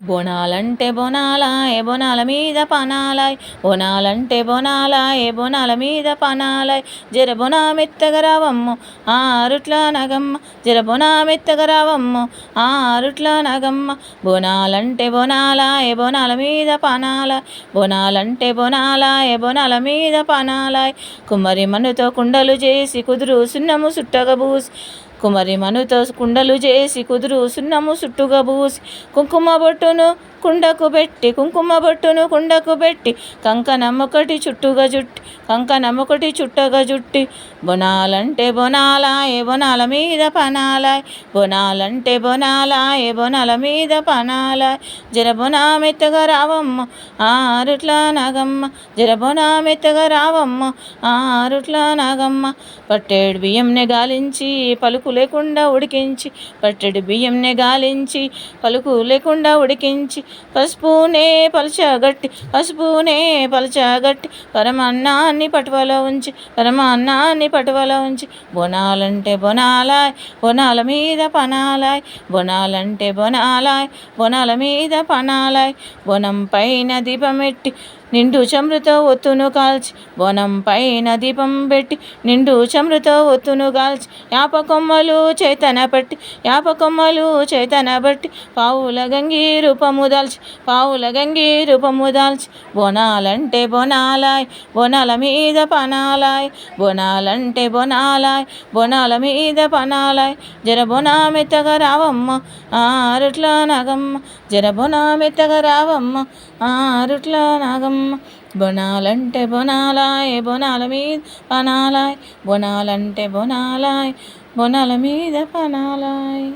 బోనాలంటే బోనాలాయ్ బోనాల మీద పనాలాయ్, బోనాలంటే బోనాలాయ్ బోనాల మీద పనాలాయ్. జర బోనామెత్తగా రావమ్ము ఆరుట్ల నగమ్మ, జర బోనామెత్తగా రావమ్ము ఆరుట్ల నగమ్మ. బోనాలంటే బోనాలాయ్ బోనాల మీద పనాలాయ్, బోనాలంటే బోనాలాయ్ బోనాల మీద పనాలాయ్. కుమ్మరి మనుతో కుండలు చేసి కుదురు సున్నము సుట్టగా బూసి, కుమరి మనుతో కుండలు చేసి కుదురు సున్నము సుట్టుగా బూసి, కుంకుమ బొట్టును కుండకు పెట్టి, కుంకుమ బొట్టును కుండకు పెట్టి, కంకణమొకటి చుట్టుగా జుట్టి, కంకణమొకటి చుట్టగా జుట్టి. బోనాలంటే బోనాలాయ్ బోనాల మీద పనాలాయ్, బోనాలంటే బోనాలాయ్ బోనాల మీద పనాలాయ్. జర బోనామెత్తగా రావమ్మ ఆరుట్ల నగమ్మ, జర బోనామెత్తగా రావమ్మ ఆరుట్ల నగమ్మ. పట్టేడు బియ్యంని గాలించి పలుకు లేకుండా ఉడికించి, పట్టెడు బియ్యంని గాలించి పలుకు లేకుండా ఉడికించి, పసుపునే పలుచగట్టి, పసుపునే పలుచగట్టి, పరమాన్నాన్ని పటువలో ఉంచి, పరమాన్నాన్ని పటువలో ఉంచి. బోనాలంటే బోనాలాయ్ బోనాల మీద పనాలాయ్, బోనాలంటే బోనాలాయ్ బోనాల మీద పనాలాయ్. బోనం పైన దీపం పెట్టి నిండు చమ్రుతో ఒత్తును కాల్చి, బోనం పైన దీపం పెట్టి నిండు చమ్రుతో ఒత్తును కాల్చి, యాపకొమ్మలు చేతన పట్టి, యాపకొమ్మలు చేతన బట్టి, పావుల గంగి రూపము దాల్చి, పావుల గంగి రూపము దాల్చి. బోనాలంటే బోనాలాయ్ బోనాల మీద పనాలాయ్, బోనాలంటే బోనాలాయ్ బోనాల మీద పనాలాయ్. జర బోనామెత్తగా రావమ్మ ఆరుట్ల నగమ్మ, జర బోనామెత్తగా రావమ్మ ఆరుట్ల నగమ్మ. బోనాలంటే బోనాలాయ్ బోనాల మీద పనాలాయ్, బోనాలంటే బోనాలాయ్ బోనాల మీద పనాలాయ్.